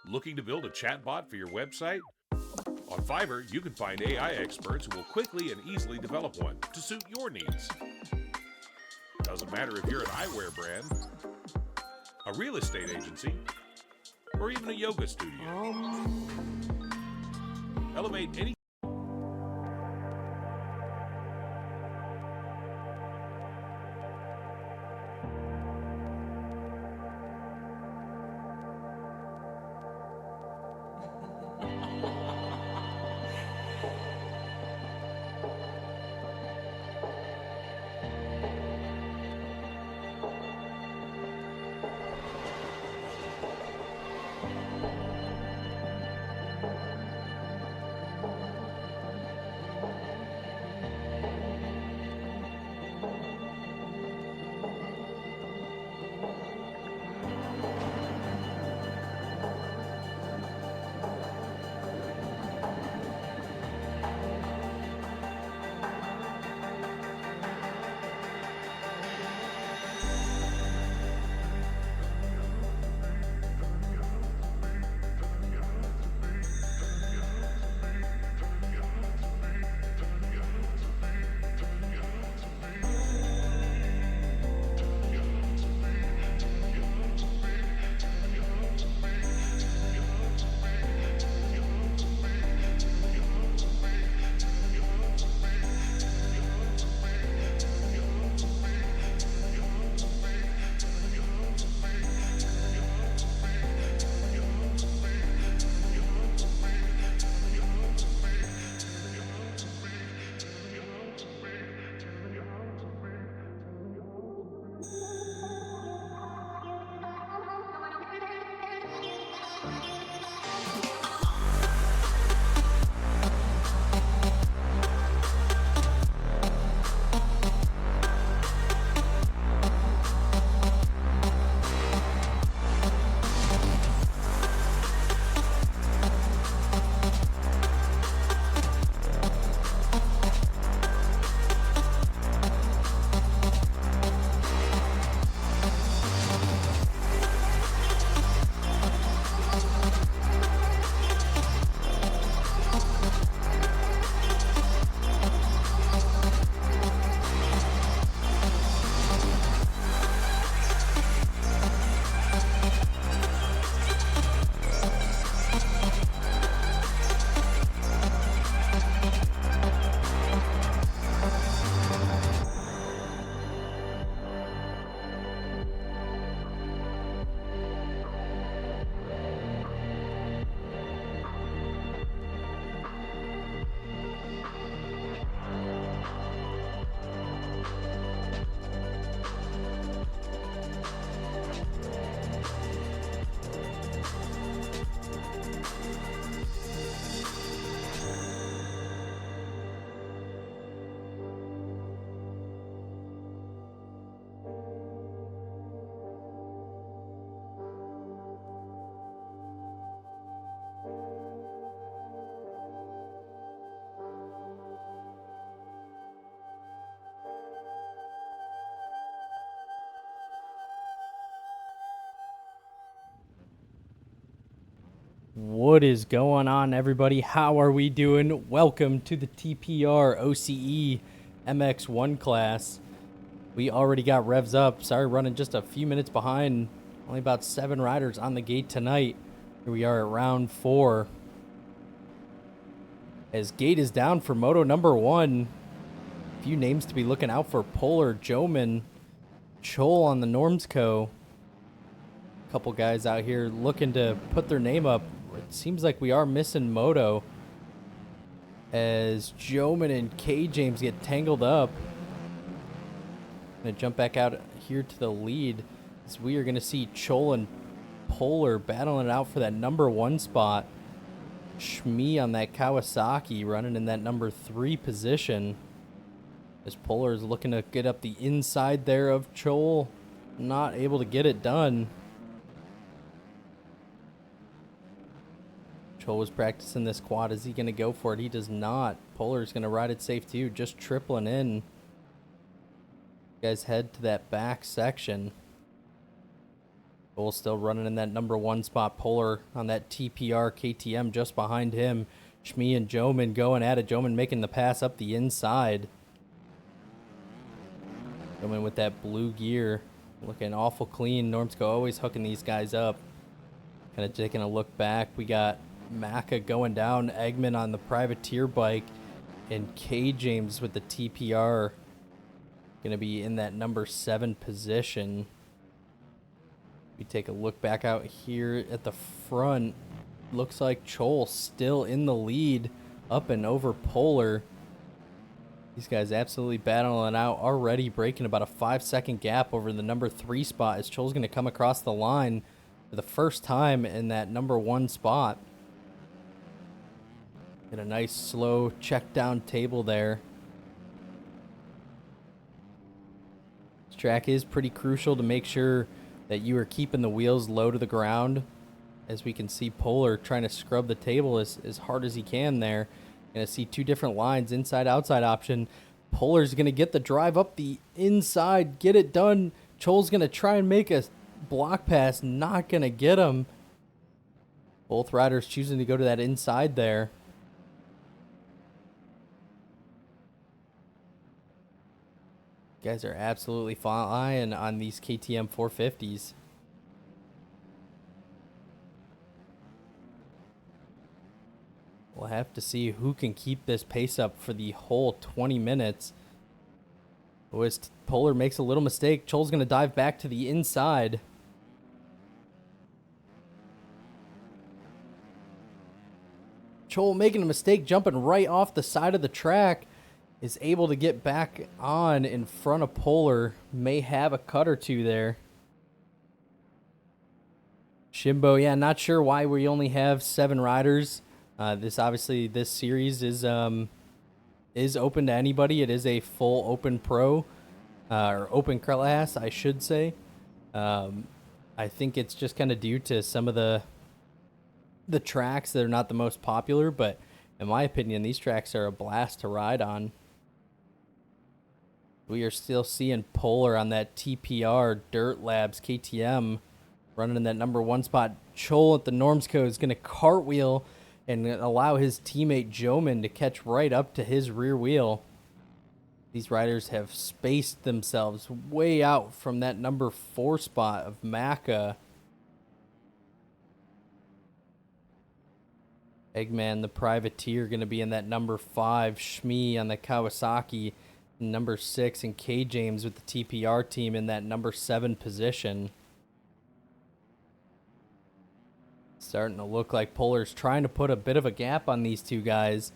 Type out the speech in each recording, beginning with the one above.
Looking to build a chatbot for your website? On Fiverr, you can find AI experts who will quickly and easily develop one to suit your needs. Doesn't matter if you're an eyewear brand, a real estate agency, or even a yoga studio. Elevate any What is going on, everybody? How are we doing? Welcome to the TPR OCE MX1 class. We already got revs up. Sorry, running just a few minutes behind. Only about 7 riders on the gate tonight. Here we are at round 4. As gate is down for moto number 1. A few names to be looking out for: Polar, Joman, Chol on the Normsco. A couple guys out here looking to put their name up. It seems like we are missing moto as Joman and K James get tangled up. Gonna jump back out here to the lead as we are gonna see Chol and Polar battling it out for that number 1 spot. Shmi on that Kawasaki running in that number 3 position as Polar is looking to get up the inside there of Chol. Not able to get it done. Chol was practicing this quad. Is he going to go for it? He does not. Polar's going to ride it safe too, just tripling in. You guys head to that back section. Cole still running in that number 1 spot. Polar on that TPR KTM just behind him. Shmee and Joman going at it. Joman making the pass up the inside. Joman with that blue gear. Looking awful clean. Normsco always hooking these guys up. Kind of taking a look back. We got Maka going down. Eggman on the privateer bike. And K James with the TPR. Going to be in that number 7 position. We take a look back out here at the front. Looks like Chol still in the lead, up and over Polar. These guys absolutely battling out, already breaking about a 5-second gap over the number 3 spot as Chol's going to come across the line for the first time in that number 1 spot. Get a nice slow check down table there. This track is pretty crucial to make sure that you are keeping the wheels low to the ground. As we can see, Polar trying to scrub the table as hard as he can there. Going to see 2 different lines, inside-outside option. Polar's going to get the drive up the inside, get it done. Chol's going to try and make a block pass, not going to get him. Both riders choosing to go to that inside there. Guys are absolutely flying on these KTM 450s. We'll have to see who can keep this pace up for the whole 20 minutes. As Polar makes a little mistake, Chol's going to dive back to the inside. Chol making a mistake, jumping right off the side of the track. Is able to get back on in front of Polar. May have a cut or two there. Shimbo, yeah, not sure why we only have 7 riders. This series is open to anybody. It is a full open pro, or open class, I should say. I think it's just kind of due to some of the tracks that are not the most popular, but in my opinion, these tracks are a blast to ride on. We are still seeing Polar on that TPR Dirt Labs KTM running in that number 1 spot. Chol at the Normsco is going to cartwheel and allow his teammate Joman to catch right up to his rear wheel. These riders have spaced themselves way out from that number 4 spot of Maka. Eggman, the privateer, going to be in that number 5. Shmee on the Kawasaki, number 6. And K James with the TPR team in that number 7 position. Starting to look like Polar's trying to put a bit of a gap on these 2 guys.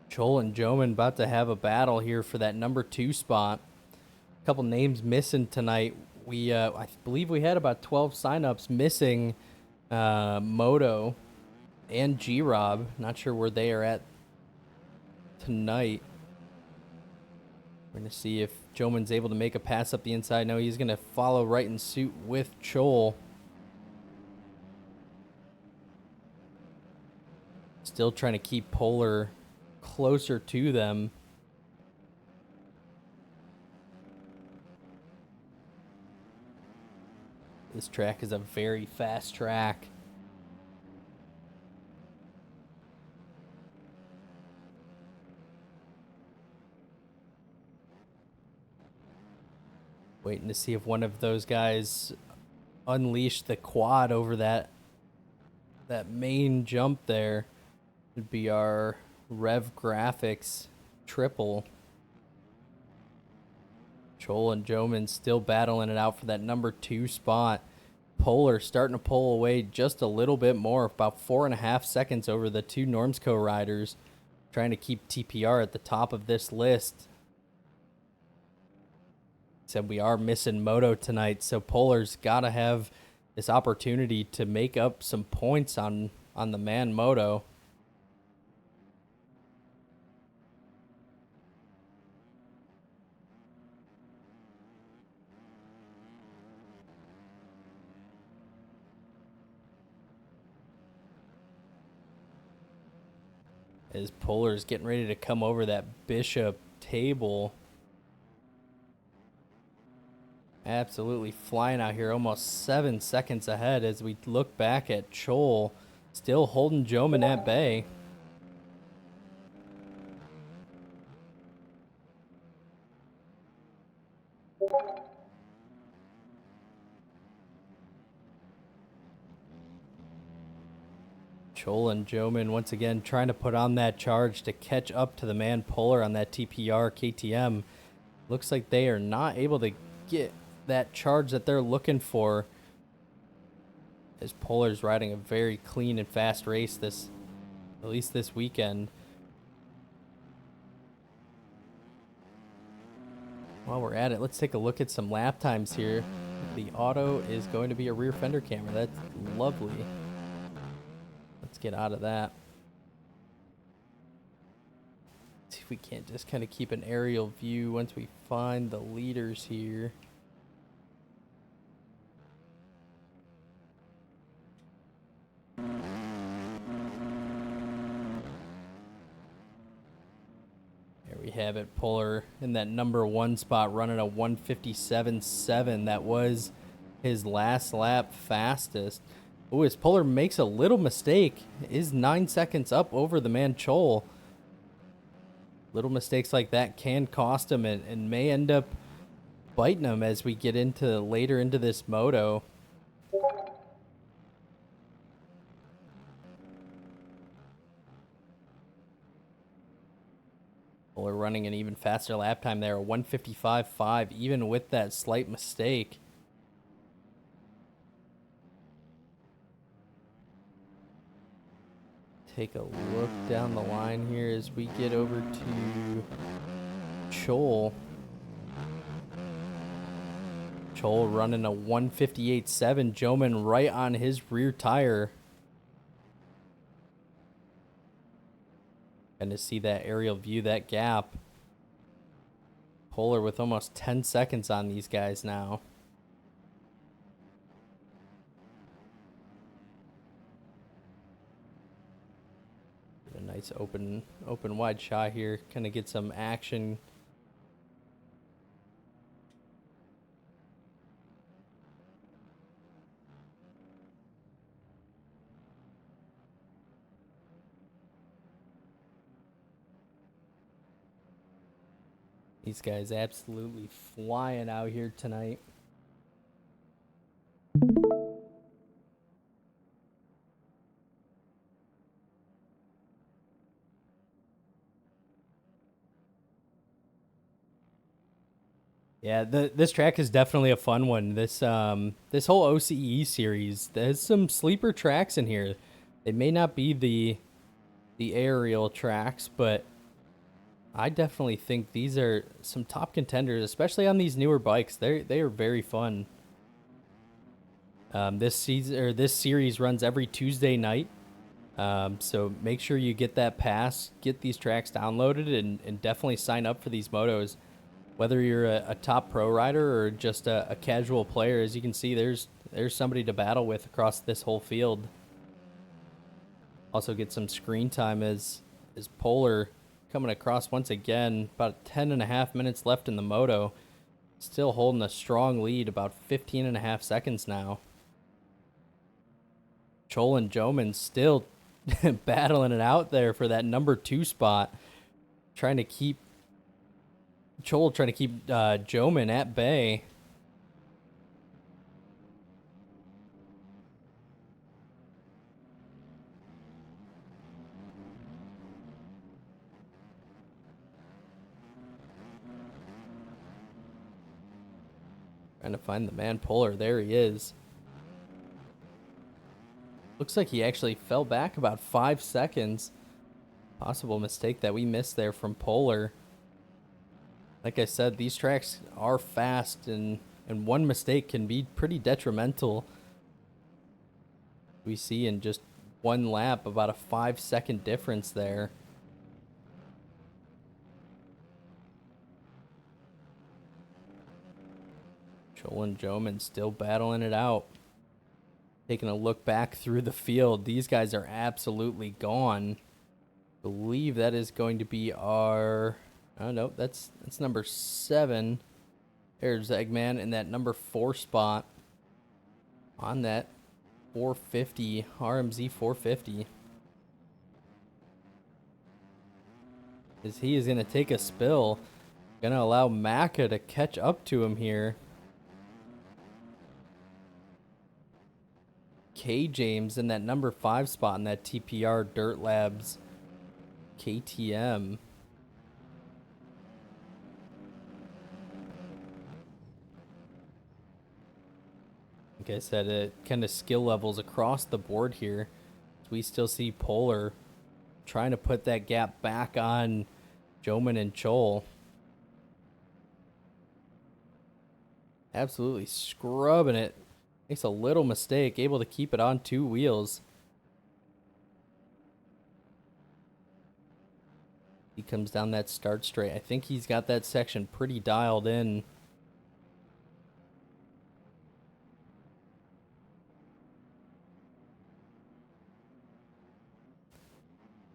Chol and Joman about to have a battle here for that number 2 spot. A couple names missing tonight. I believe we had about 12 signups missing. Moto and G-Rob. Not sure where they are at tonight. We're going to see if Joman's able to make a pass up the inside. No, he's going to follow right in suit with Chol. Still trying to keep Polar closer to them. This track is a very fast track. Waiting to see if one of those guys unleash the quad over that main jump there. Would be our Rev Graphics triple. Chol and Joman still battling it out for that number 2 spot. Polar starting to pull away just a little bit more, about 4.5 seconds over the 2 Normsco riders. Trying to keep TPR at the top of this list. Said we are missing Moto tonight, so Polar's got to have this opportunity to make up some points on the man Moto. As Polar's getting ready to come over that Bishop table. Absolutely flying out here, almost 7 seconds ahead as we look back at Chol still holding Joman at bay. Chol and Joman once again trying to put on that charge to catch up to the man Polar on that TPR KTM. Looks like they are not able to get that charge that they're looking for, as Polar's riding a very clean and fast race at least this weekend. While we're at it, let's take a look at some lap times here. The auto is going to be a rear fender camera. That's lovely. Let's get out of that. See if we can't just kind of keep an aerial view once we find the leaders here. There we have it. Polar in that number 1 spot running a 157.7. That was his last lap fastest. Ooh, as Polar makes a little mistake, is 9 seconds up over the man Chol. Little mistakes like that can cost him and may end up biting him as we get into later into this moto. Polar running an even faster lap time there, a 155.5, even with that slight mistake. Take a look down the line here as we get over to Chol. Chol running a 158.7, Joman right on his rear tire. And to see that aerial view, that gap. Polar with almost 10 seconds on these guys now. A nice open wide shot here. Kind of get some action. These guys absolutely flying out here tonight. Yeah, this track is definitely a fun one. This this whole OCE series, there's some sleeper tracks in here. They may not be the aerial tracks, but I definitely think these are some top contenders, especially on these newer bikes. They are very fun. This series runs every Tuesday night. So make sure you get that pass, get these tracks downloaded, and definitely sign up for these motos. Whether you're a top pro rider or just a casual player, as you can see, there's somebody to battle with across this whole field. Also get some screen time as Polar coming across once again. About 10.5 minutes left in the moto. Still holding a strong lead, about 15.5 seconds now. Chol and Joman still battling it out there for that number 2 spot. Chol trying to keep Joman at bay. Trying to find the man Polar. There he is. Looks like he actually fell back about 5 seconds. Possible mistake that we missed there from Polar. Like I said, these tracks are fast, and one mistake can be pretty detrimental. We see in just one lap about a 5-second difference there. Chol and Joman still battling it out. Taking a look back through the field, these guys are absolutely gone. I believe that is going to be our... Oh, no, that's number 7. There's Eggman in that number 4 spot on that 450, RMZ 450. As he is going to take a spill. Going to allow Maka to catch up to him here. K James in that number 5 spot in that TPR Dirt Labs KTM. Like I said, it kind of skill levels across the board here. We still see Polar trying to put that gap back on Joman and Chol. Absolutely scrubbing it. Makes a little mistake, able to keep it on 2 wheels. He comes down that start straight. I think he's got that section pretty dialed in.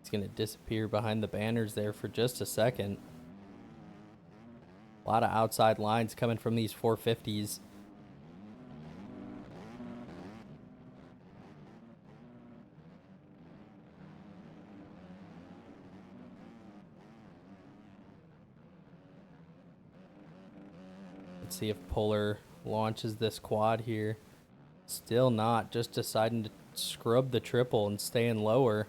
He's going to disappear behind the banners there for just a second. A lot of outside lines coming from these 450s. Let's see if Polar launches this quad here. Still not, just deciding to scrub the triple and staying lower.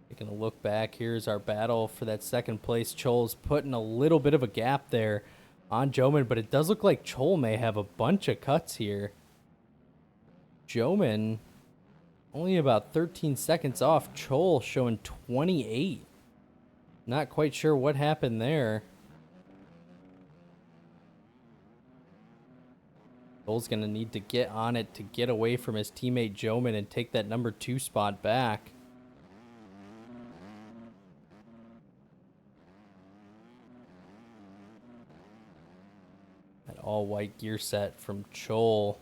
Taking a look back, here's our battle for that second place. Chol's putting a little bit of a gap there on Joman, but it does look like Chol may have a bunch of cuts here. Joman only about 13 seconds off. Chol showing 28. Not quite sure what happened there. Chol's going to need to get on it to get away from his teammate Joman and take that number 2 spot back. All white gear set from Chol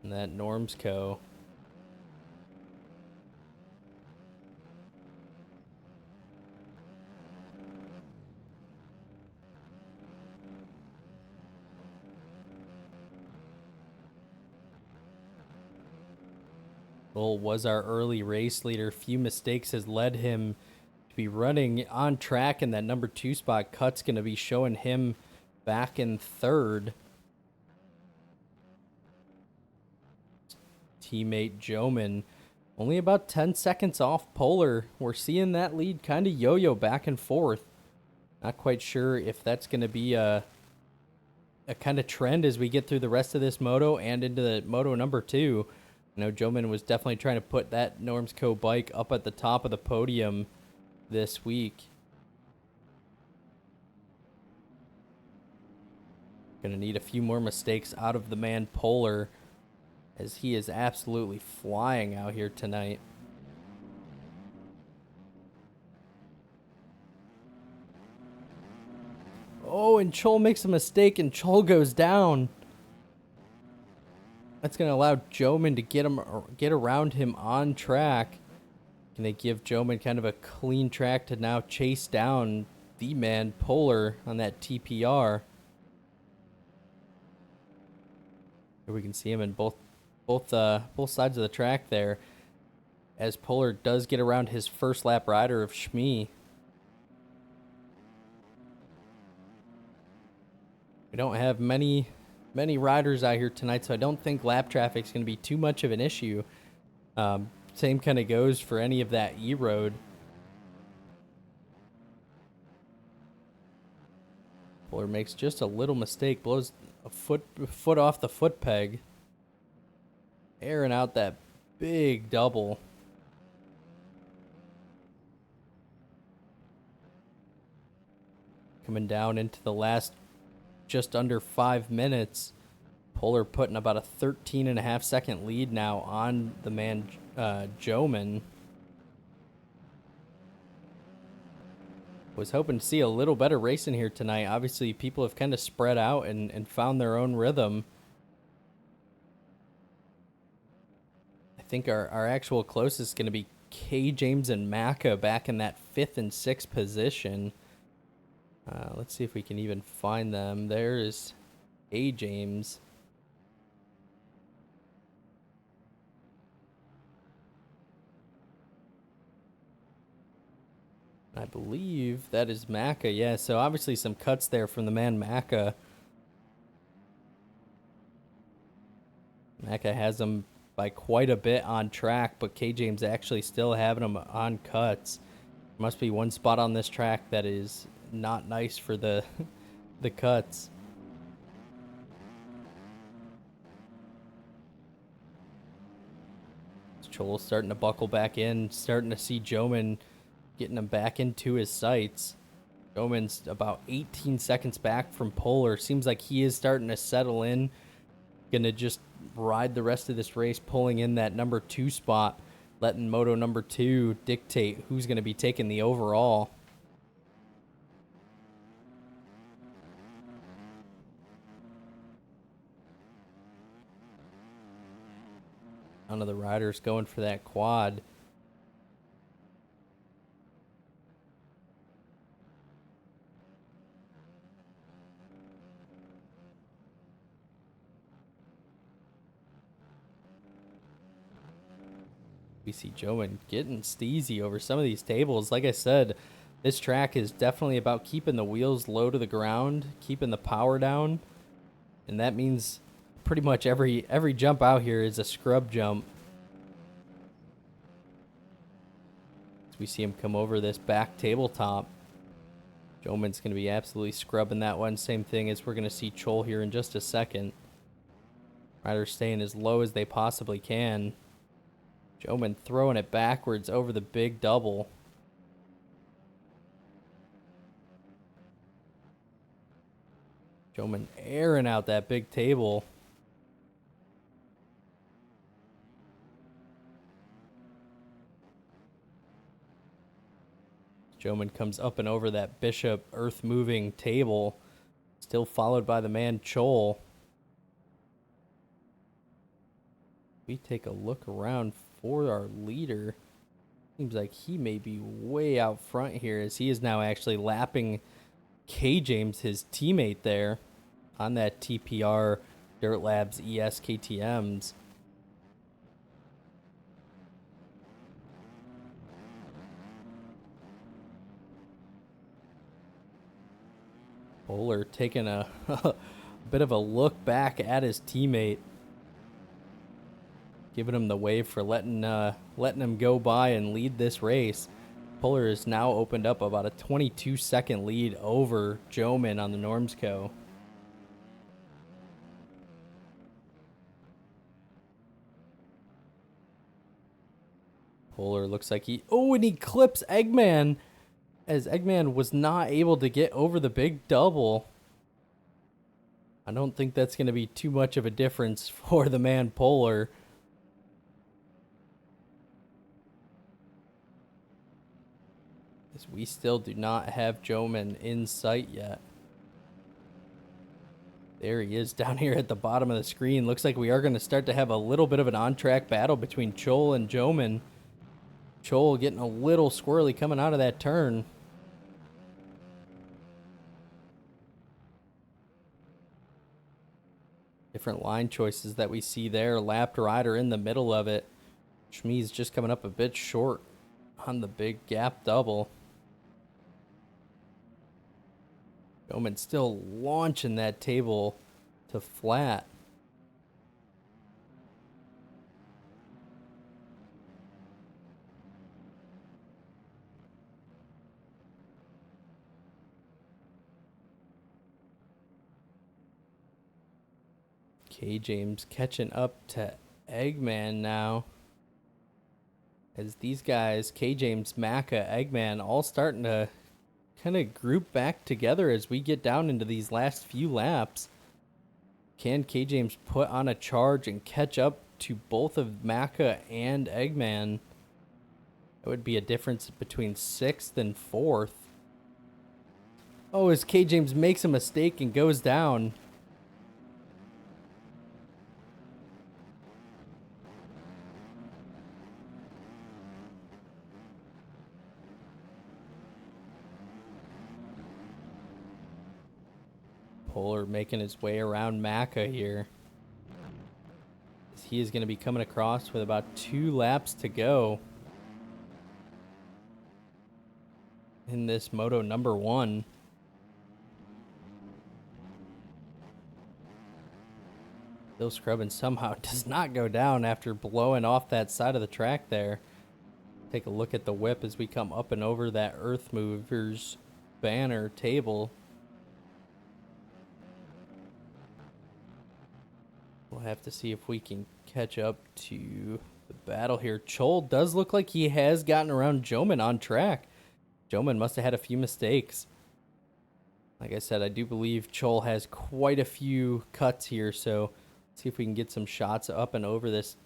and that Normsco. Chol was our early race leader. Few mistakes has led him to be running on track, and that number 2 spot cut's going to be showing him back in 3rd. Teammate Joman only about 10 seconds off Polar. We're seeing that lead kind of yo-yo back and forth. Not quite sure if that's going to be a kind of trend as we get through the rest of this moto and into the moto number 2. I know Joman was definitely trying to put that Normsco bike up at the top of the podium this week. Gonna need a few more mistakes out of the man Polar, as he is absolutely flying out here tonight. Oh, and Chol makes a mistake and Chol goes down. That's gonna allow Joman to get around him on track. Can they give Joman kind of a clean track to now chase down the man Polar on that TPR? We can see him in both sides of the track there, as Polar does get around his first lap rider of Shmee. We don't have many riders out here tonight, so I don't think lap traffic is going to be too much of an issue. Same kind of goes for any of that E-road. Polar makes just a little mistake, blows a foot off the foot peg, airing out that big double. Coming down into the last just under 5 minutes. Polar putting about a 13.5 second lead now on the man Joman. Was hoping to see a little better racing here tonight. Obviously, people have kind of spread out and found their own rhythm. I think our actual closest is going to be K. James and Maka back in that 5th and 6th position. Let's see if we can even find them. There is A. James. I believe that is Macca. Yeah, so obviously some cuts there from the man Macca. Macca has him by quite a bit on track, but K. James actually still having him on cuts. Must be one spot on this track that is not nice for the the cuts. Chole's starting to buckle back in, starting to see Joman getting him back into his sights. Joman's about 18 seconds back from Polar. Seems like he is starting to settle in. Gonna just ride the rest of this race, pulling in that number 2 spot, letting Moto number 2 dictate who's gonna be taking the overall. None of the riders going for that quad. We see Joman getting steezy over some of these tables. Like I said, this track is definitely about keeping the wheels low to the ground, keeping the power down, and that means pretty much every jump out here is a scrub jump. As we see him come over this back tabletop, Joman's going to be absolutely scrubbing that one. Same thing as we're going to see Chol here in just a second. Riders staying as low as they possibly can. Joman throwing it backwards over the big double. Joman airing out that big table. Joman comes up and over that Bishop earth-moving table, still followed by the man Chol. We take a look around for our leader. Seems like he may be way out front here, as he is now actually lapping K. James, his teammate there, on that TPR Dirt Labs ES KTMs. Polar taking a bit of a look back at his teammate, giving him the wave for letting him go by and lead this race. Polar has now opened up about a 22-second lead over Joman on the Normsco. Polar looks like and he clips Eggman, as Eggman was not able to get over the big double. I don't think that's going to be too much of a difference for the man Polar. As we still do not have Joman in sight yet. There he is down here at the bottom of the screen. Looks like we are going to start to have a little bit of an on-track battle between Chol and Joman. Chol getting a little squirrely coming out of that turn. Different line choices that we see there. Lapped rider in the middle of it. Schmee's just coming up a bit short on the big gap double. Joman still launching that table to flat. K. James catching up to Eggman now. As these guys, K. James, Macca, Eggman, all starting to kind of group back together as we get down into these last few laps. Can K. James put on a charge and catch up to both of Macca and Eggman? It would be a difference between 6th and 4th. Oh, as K. James makes a mistake and goes down. Polar making his way around Maka here. He is going to be coming across with about 2 laps to go in this moto number 1. Bill Scrubbin somehow does not go down after blowing off that side of the track there. Take a look at the whip as we come up and over that Earth Movers banner table. We'll have to see if we can catch up to the battle here. Chol does look like he has gotten around Joman on track. Joman must have had a few mistakes. Like I said, I do believe Chol has quite a few cuts here, so let's see if we can get some shots up and over this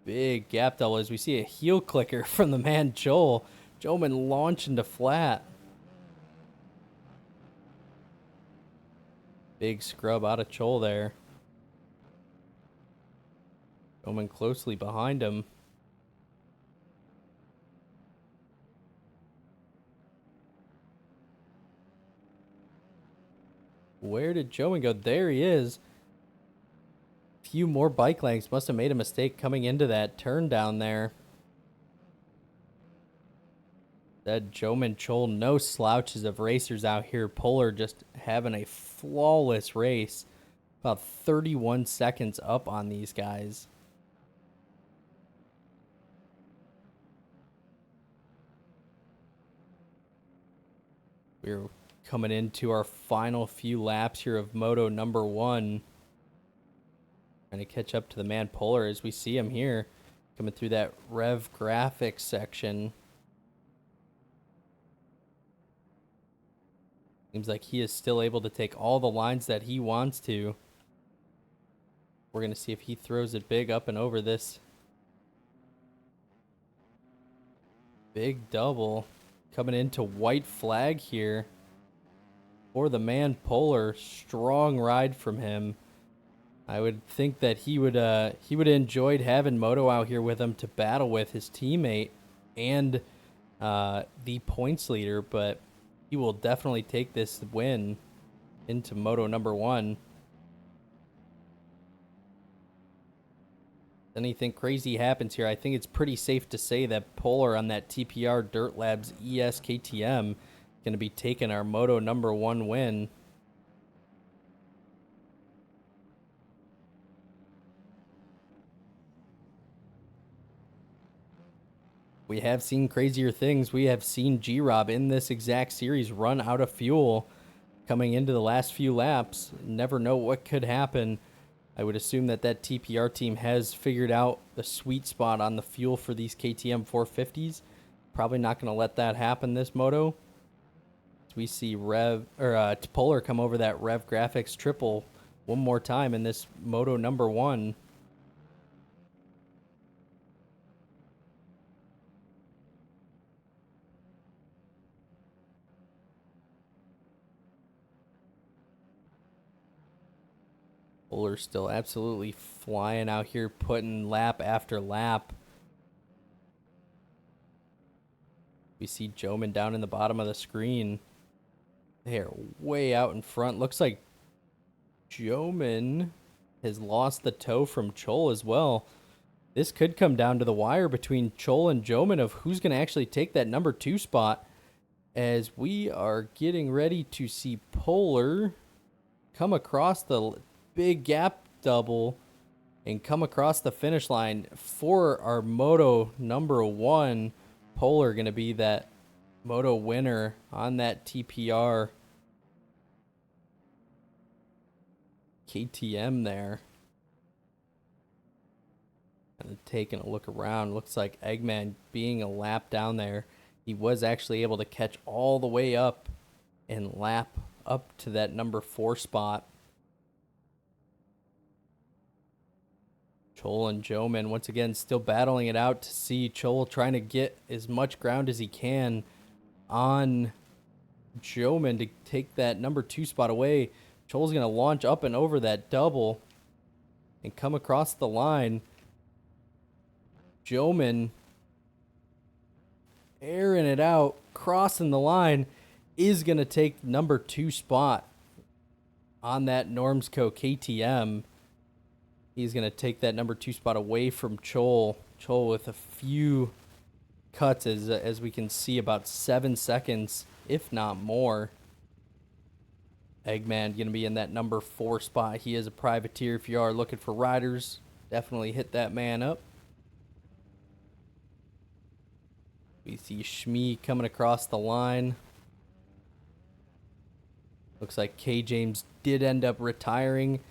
big gap double as we see a heel clicker from the man Chol. Joman launch into flat. Big scrub out of Chol there. Joman closely behind him. Where did Joman go? There he is. Few more bike lengths. Must have made a mistake coming into that turn down there. That Joman Chol, no slouches of racers out here. Polar just having a flawless race. About 31 seconds up on these guys. We're coming into our final few laps here of moto number 1. Trying to catch up to the man Polar as we see him here coming through that rev graphics section. Seems like he is still able to take all the lines that he wants to. We're going to see if he throws it big up and over this big double. Coming into white flag here for the man Polar. Strong ride from him. I would think that he would have enjoyed having Moto out here with him to battle with his teammate and the points leader, but he will definitely take this win into Moto number 1. Anything crazy happens here, I think it's pretty safe to say that Polar on that TPR Dirt Labs ES KTM going to be taking our Moto number 1 win. We have seen crazier things. We have seen G-Rob in this exact series run out of fuel coming into the last few laps. Never know what could happen. I would assume that that TPR team has figured out the sweet spot on the fuel for these KTM 450s. Probably not going to let that happen this moto. As we see Polar come over that Rev Graphics triple one more time in this moto number 1. Polar still absolutely flying out here, putting lap after lap. We see Joman down in the bottom of the screen. They're way out in front. Looks like Joman has lost the toe from Chol as well. This could come down to the wire between Chol and Joman of who's going to actually take that number 2 spot, as we are getting ready to see Polar come across the big gap double and come across the finish line for our moto number 1. Polar going to be that moto winner on that TPR KTM there. And taking a look around, looks like Eggman being a lap down there. He was actually able to catch all the way up and lap up to that number 4 spot. Chol and Joman once again still battling it out to see Chol trying to get as much ground as he can on Joman to take that number 2 spot away. Chol's going to launch up and over that double and come across the line. Joman airing it out, crossing the line, is going to take number 2 spot on that Normsco KTM. He's going to take that number 2 spot away from Chol. Chol with a few cuts, as we can see, about 7 seconds, if not more. Eggman going to be in that number 4 spot. He is a privateer. If you are looking for riders, definitely hit that man up. We see Shmee coming across the line. Looks like K. James did end up retiring,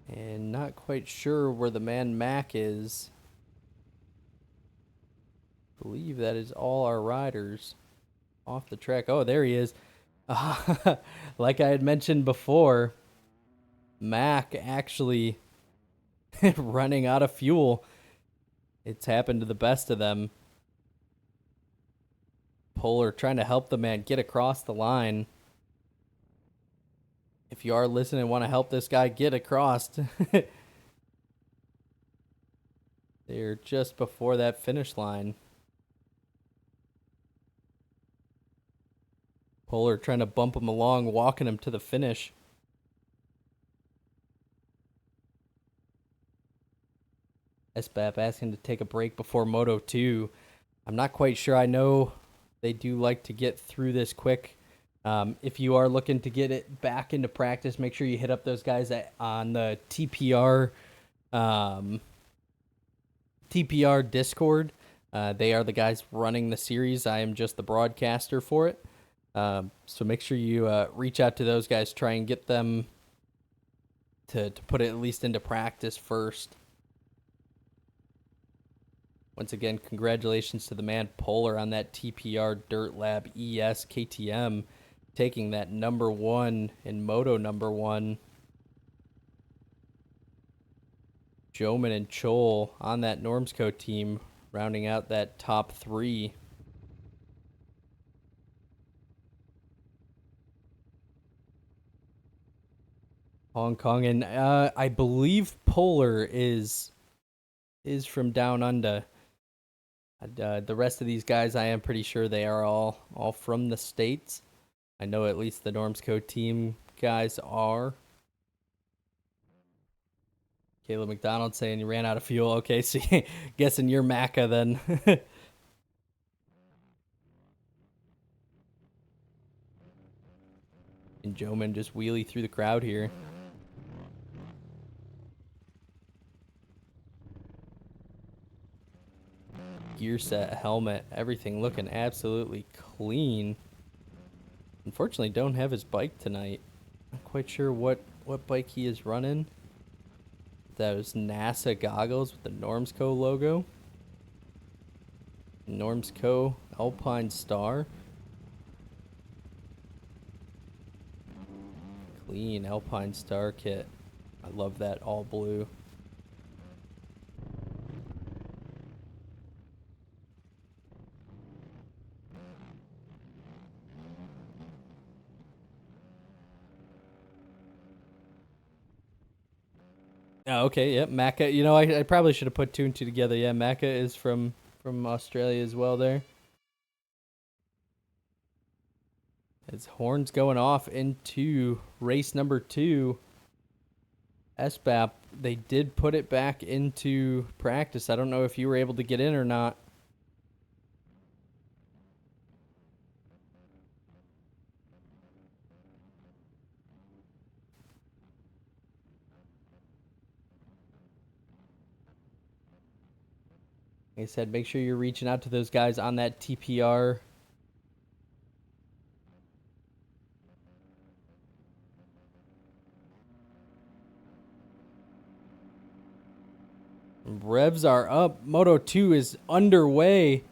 and not quite sure where the man Mac is. I believe that is all our riders off the track. Oh, there he is. Like I had mentioned before, Mac actually running out of fuel. It's happened to the best of them. Polar trying to help the man get across the line. If you are listening and want to help this guy get across, they're just before that finish line. Polar trying to bump him along, walking him to the finish. SBAP asking to take a break before Moto 2. I'm not quite sure. I know they do like to get through this quick. If you are looking to get it back into practice, make sure you hit up those guys on the TPR Discord. They are the guys running the series. I am just the broadcaster for it. So make sure you reach out to those guys, try and get them to put it at least into practice first. Once again, congratulations to the man Polar on that TPR Dirt Lab ES KTM, taking that number 1 in Moto number 1. Joman and Chol on that Normsco team, rounding out that top 3. Hong Kong, and I believe Polar is from down under. The rest of these guys, I am pretty sure they are all from the States. I know at least the Normsco team guys are. Caleb McDonald saying you ran out of fuel. Okay, so guessing you're Macca then. And Joman just wheelie through the crowd here. Gear set, helmet, everything looking absolutely clean. Unfortunately, don't have his bike tonight. Not quite sure what bike he is running. Those NASA goggles with the Normsco logo. Normsco Alpine Star. Clean Alpine Star kit. I love that all blue. Oh, okay, yep, Macca. You know, I probably should have put 2 and 2 together. Yeah, Macca is from Australia as well there. His horns going off into race number 2. SBAP, they did put it back into practice. I don't know if you were able to get in or not. Like I said, make sure you're reaching out to those guys on that TPR. Revs are up. Moto 2 is underway.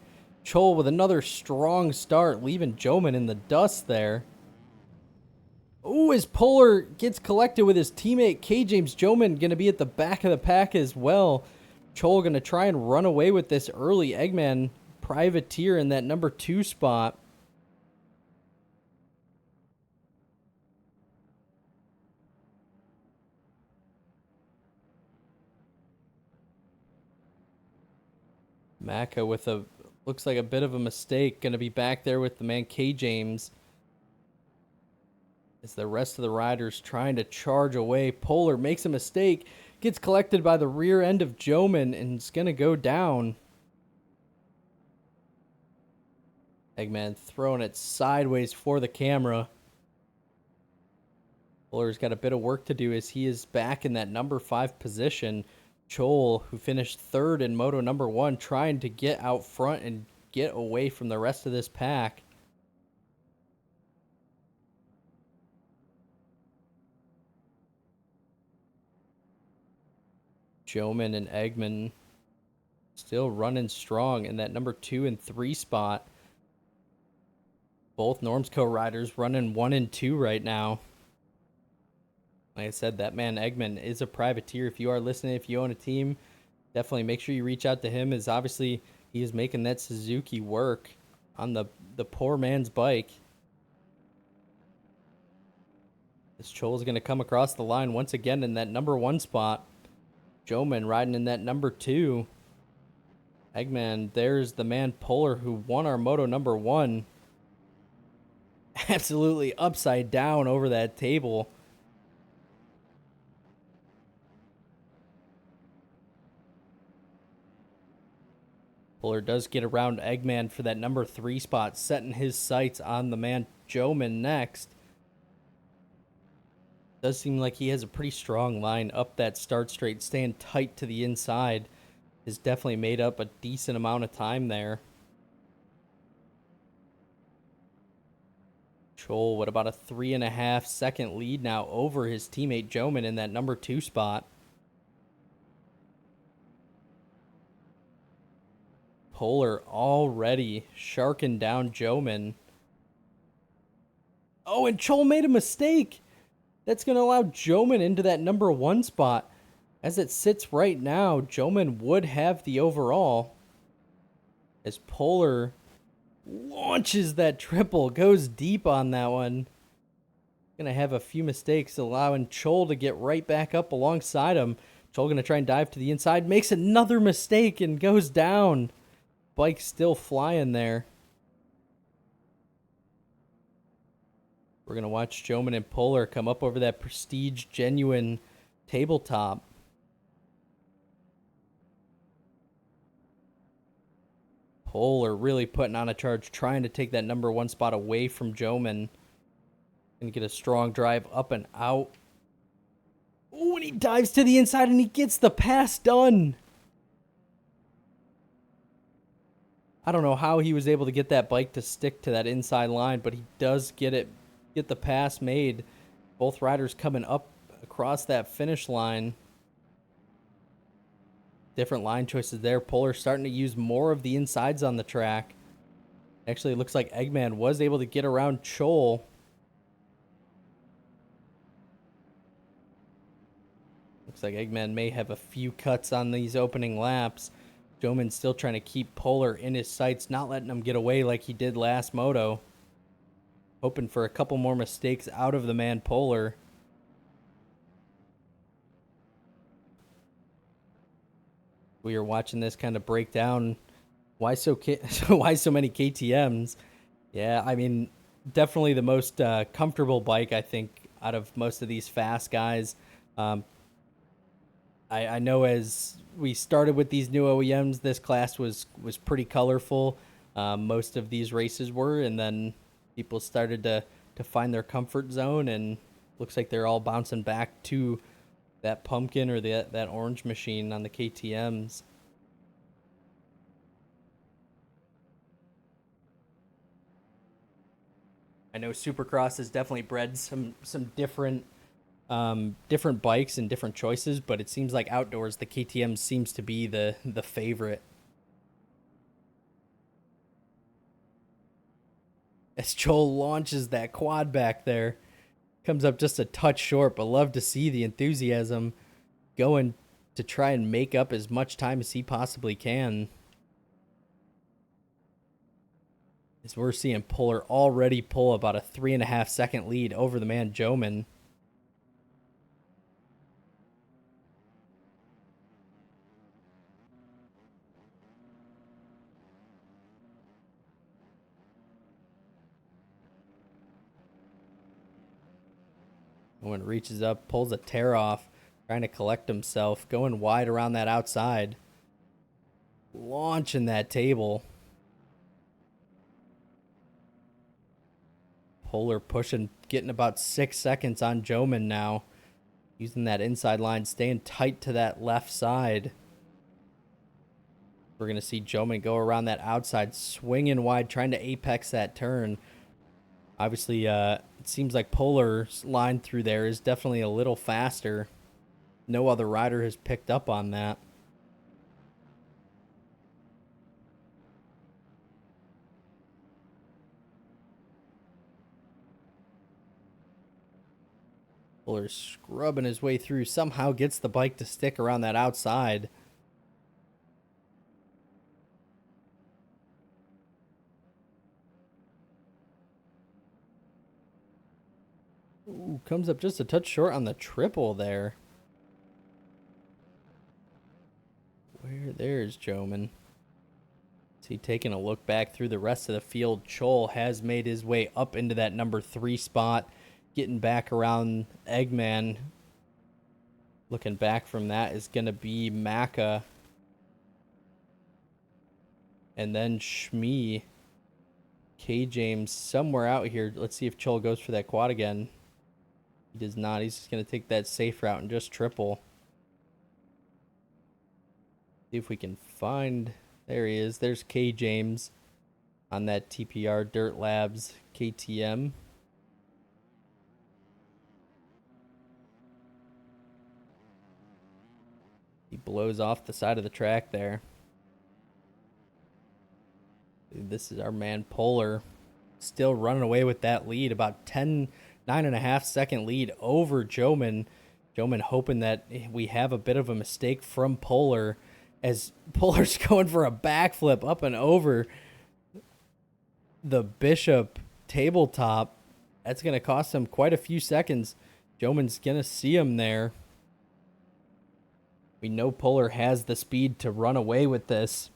Chol with another strong start, leaving Joman in the dust there. Ooh, as Polar gets collected with his teammate K. James, Joman going to be at the back of the pack as well. Chol going to try and run away with this early. Eggman privateer in that number 2 spot. Macca with looks like a bit of a mistake. Going to be back there with the man K. James. As the rest of the riders trying to charge away, Polar makes a mistake, gets collected by the rear end of Joman, and is going to go down. Eggman throwing it sideways for the camera. Polar's got a bit of work to do as he is back in that number 5 position. Chol, who finished 3rd in Moto number 1, trying to get out front and get away from the rest of this pack. Joman and Eggman still running strong in that number 2 and 3 spot. Both Normsco riders running 1 and 2 right now. Like I said, that man Eggman is a privateer. If you are listening, if you own a team, definitely make sure you reach out to him, as obviously he is making that Suzuki work on the poor man's bike. This Chol is going to come across the line once again in that number 1 spot. Joman riding in that number 2. Eggman, there's the man Polar who won our Moto number 1. Absolutely upside down over that table. Polar does get around Eggman for that number 3 spot, setting his sights on the man Joman next. Does seem like he has a pretty strong line up that start straight, staying tight to the inside. Has definitely made up a decent amount of time there. Chol with about a 3.5 second lead now over his teammate Joman in that number 2 spot. Polar already sharking down Joman. Oh, and Chol made a mistake. That's going to allow Joman into that number 1 spot. As it sits right now, Joman would have the overall. As Polar launches that triple, goes deep on that one. Going to have a few mistakes, allowing Chol to get right back up alongside him. Chol going to try and dive to the inside, makes another mistake and goes down. Bike still flying there. We're going to watch Joman and Polar come up over that Prestige Genuine tabletop. Polar really putting on a charge, trying to take that number 1 spot away from Joman. Going to get a strong drive up and out. Oh, and he dives to the inside and he gets the pass done. I don't know how he was able to get that bike to stick to that inside line, but he does get the pass made. Both riders coming up across that finish line. Different line choices there. Polar starting to use more of the insides on the track. Actually, it looks like Eggman was able to get around Chol. Looks like Eggman may have a few cuts on these opening laps. Joman's still trying to keep Polar in his sights, not letting him get away like he did last moto. Hoping for a couple more mistakes out of the man Polar. We are watching this kind of break down why so many KTMs. Yeah, I mean, definitely the most comfortable bike, I think, out of most of these fast guys. I know as we started with these new OEMs, this class was pretty colorful. Most of these races were, and then people started to find their comfort zone, and looks like they're all bouncing back to that pumpkin or that orange machine on the KTMs. I know Supercross has definitely bred some different bikes and different choices, but it seems like outdoors the KTM seems to be the favorite. As Joel launches that quad back there, comes up just a touch short, but love to see the enthusiasm going to try and make up as much time as he possibly can. As we're seeing Polar already pull about a 3.5 second lead over the man Joman. Owen reaches up, pulls a tear off, trying to collect himself, going wide around that outside. Launching that table. Polar pushing, getting about 6 seconds on Joman now. Using that inside line, staying tight to that left side. We're going to see Joman go around that outside, swinging wide, trying to apex that turn. Obviously, it seems like Polar's line through there is definitely a little faster. No other rider has picked up on that. Polar's scrubbing his way through, somehow gets the bike to stick around that outside. Ooh, comes up just a touch short on the triple there. There's Joman. Is he taking a look back through the rest of the field? Chol has made his way up into that number 3 spot, getting back around Eggman. Looking back from that is going to be Maka. And then Shmee. K. James somewhere out here. Let's see if Chol goes for that quad again. He does not. He's just going to take that safe route and just triple. See if we can find... There he is. There's K. James on that TPR Dirt Labs KTM. He blows off the side of the track there. This is our man Polar. Still running away with that lead. About 9.5 second lead over Joman. Joman hoping that we have a bit of a mistake from Polar, as Polar's going for a backflip up and over the Bishop tabletop. That's going to cost him quite a few seconds. Joman's going to see him there. We know Polar has the speed to run away with this.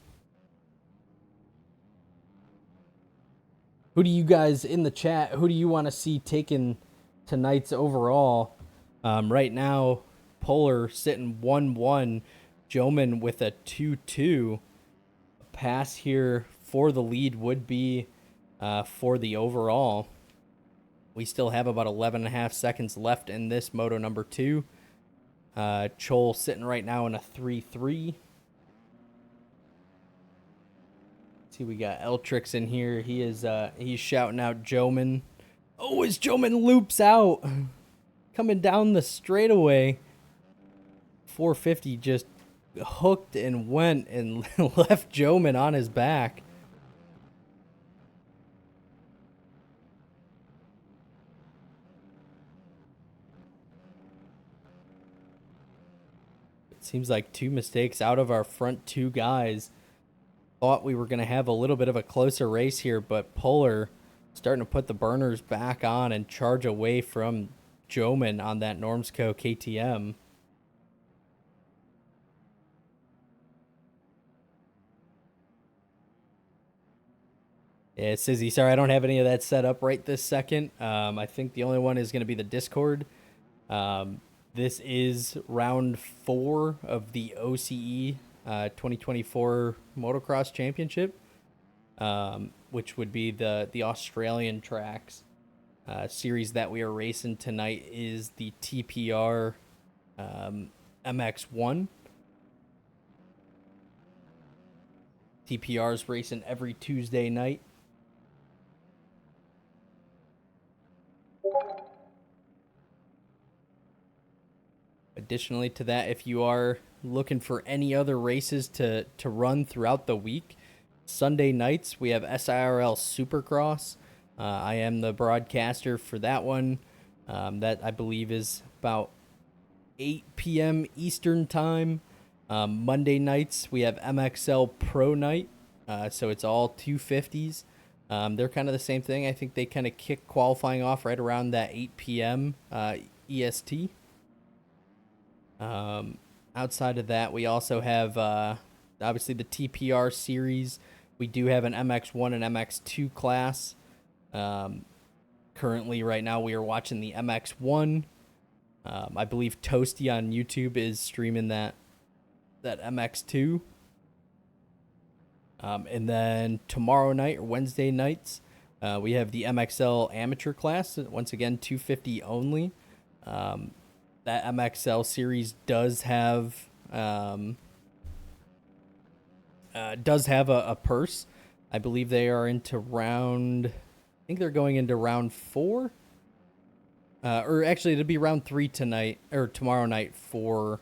Who do you guys in the chat, who do you want to see taking tonight's overall? Right now, Polar sitting 1-1. Joman with a 2-2. A pass here for the lead would be for the overall. We still have about 11.5 seconds left in this Moto number 2. Chol sitting right now in a 3-3. See, we got Eltrix in here. He is he's shouting out Joman. Oh, as Joman loops out, coming down the straightaway. 450 just hooked and went and left Joman on his back. It seems like 2 mistakes out of our front 2 guys. Thought we were going to have a little bit of a closer race here, but Polar starting to put the burners back on and charge away from Joman on that Normsco KTM. Yeah, Sizzy, sorry, I don't have any of that set up right this second. I think the only one is going to be the Discord. This is round 4 of the OCE 2024 Motocross Championship, which would be the Australian tracks. Series that we are racing tonight is the TPR MX1. TPR is racing every Tuesday night. Additionally to that, if you are looking for any other races to run throughout the week, Sunday nights we have SIRL Supercross. I am the broadcaster for that one. That I believe is about 8 p.m. Eastern time. Monday nights we have MXL Pro Night. So it's all 250s. They're kind of the same thing. I think they kind of kick qualifying off right around that 8 p.m. EST. Outside of that, we also have obviously the TPR series. We do have an MX1 and MX2 class. Currently, right now, we are watching the MX1. I believe Toasty on YouTube is streaming that MX2. And then tomorrow night or Wednesday nights, we have the MXL amateur class. Once again, 250 only. That MXL series does have a purse. I believe they are into round. I think they're going into round 4. Or actually, it'll be round 3 tonight or tomorrow night for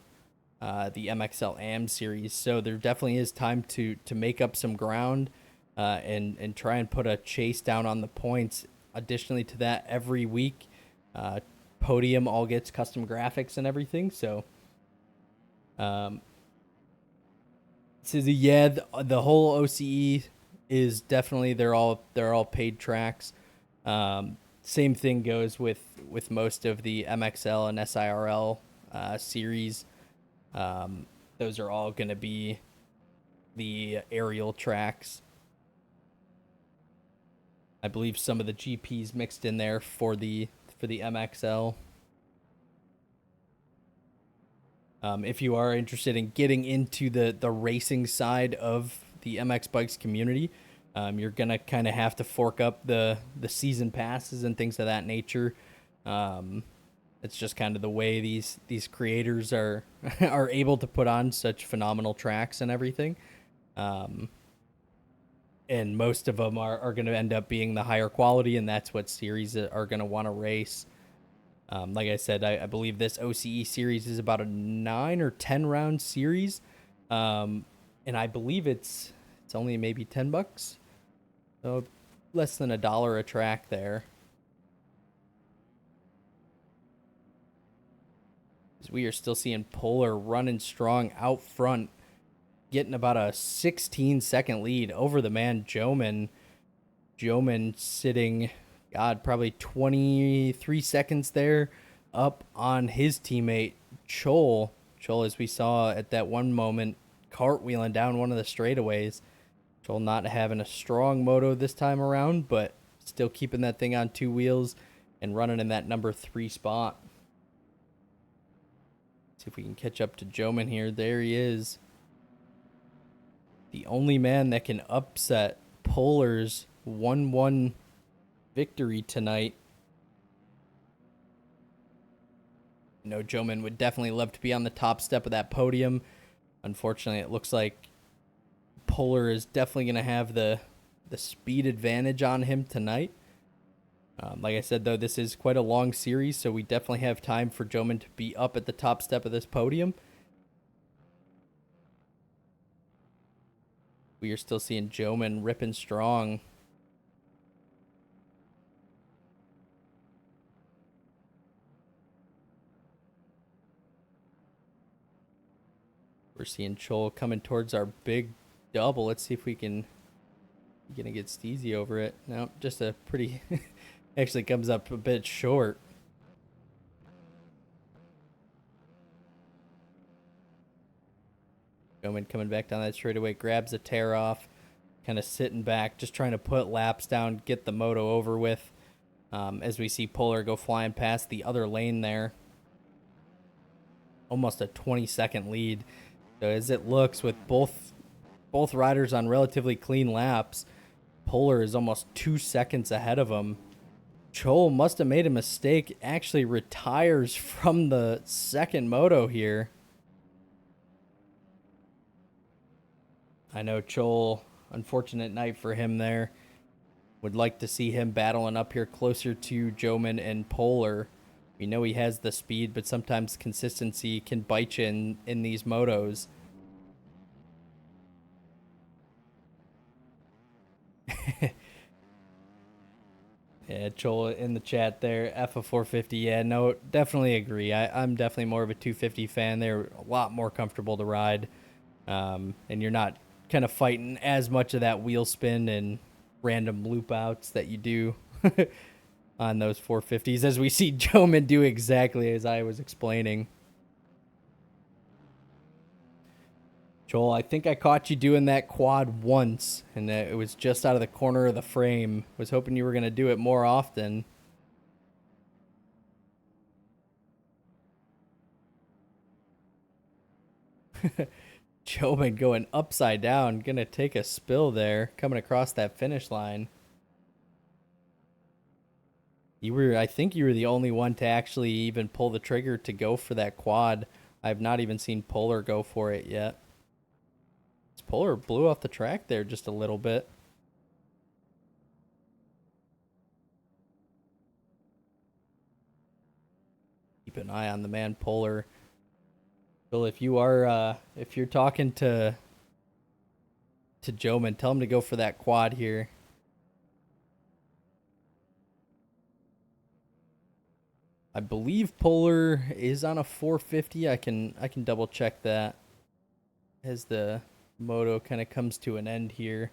the MXL AM series. So there definitely is time to make up some ground and try and put a chase down on the points. Additionally to that, every week, Podium all gets custom graphics and everything. So, yeah, the whole OCE is definitely they're all paid tracks. Same thing goes with most of the MXL and SIRL series. Those are all going to be the aerial tracks. I believe some of the GPs mixed in there for the MXL. If you are interested in getting into the racing side of the MX Bikes community, you're going to kind of have to fork up the season passes and things of that nature. It's just kind of the way these creators are are able to put on such phenomenal tracks and everything. And most of them are going to end up being the higher quality, and that's what series are going to want to race. Like I said, I believe this OCE series is about a 9 or 10 round series. And I believe it's only maybe $10. So less than $1 a track there. We are still seeing Polar running strong out front, getting about a 16-second lead over the man Joman. Joman sitting, probably 23 seconds there up on his teammate Chol. Chol, as we saw at that one moment, cartwheeling down one of the straightaways. Chol not having a strong moto this time around, but still keeping that thing on 2 wheels and running in that number 3 spot. See if we can catch up to Joman here. There he is. The only man that can upset Polar's 1-1 victory tonight. Joman would definitely love to be on the top step of that podium. Unfortunately, it looks like Polar is definitely going to have the speed advantage on him tonight. Like I said, though, this is quite a long series, so we definitely have time for Joman to be up at the top step of this podium. We are still seeing Joman ripping strong. We're seeing Chol coming towards our big double. Let's see if we can gonna get Steezy over it. No, just a pretty actually comes up a bit short. Joman coming back down that straightaway, grabs a tear off, kind of sitting back, just trying to put laps down, get the moto over with. As we see Polar go flying past the other lane there. Almost a 20-second lead. So as it looks, with both riders on relatively clean laps, Polar is almost 2 seconds ahead of him. Chol must have made a mistake, actually retires from the second moto here. I know Chol, unfortunate night for him there. Would like to see him battling up here closer to Joman and Polar. We know he has the speed, but sometimes consistency can bite you in these motos. Yeah, Chol in the chat there, F of 450. Yeah, no, definitely agree. I'm definitely more of a 250 fan. They're a lot more comfortable to ride. And you're not kind of fighting as much of that wheel spin and random loop outs that you do on those 450s, as we see Joman do exactly as I was explaining. Joel, I think I caught you doing that quad once, and it was just out of the corner of the frame. Was hoping you were going to do it more often. Choman going upside down, gonna take a spill there, coming across that finish line. I think you were the only one to actually even pull the trigger to go for that quad. I've not even seen Polar go for it yet. Polar blew off the track there just a little bit. Keep an eye on the man Polar. Bill, if you're talking to Joman, tell him to go for that quad here. I believe Polar is on a 450. I can double check that as the moto kind of comes to an end here.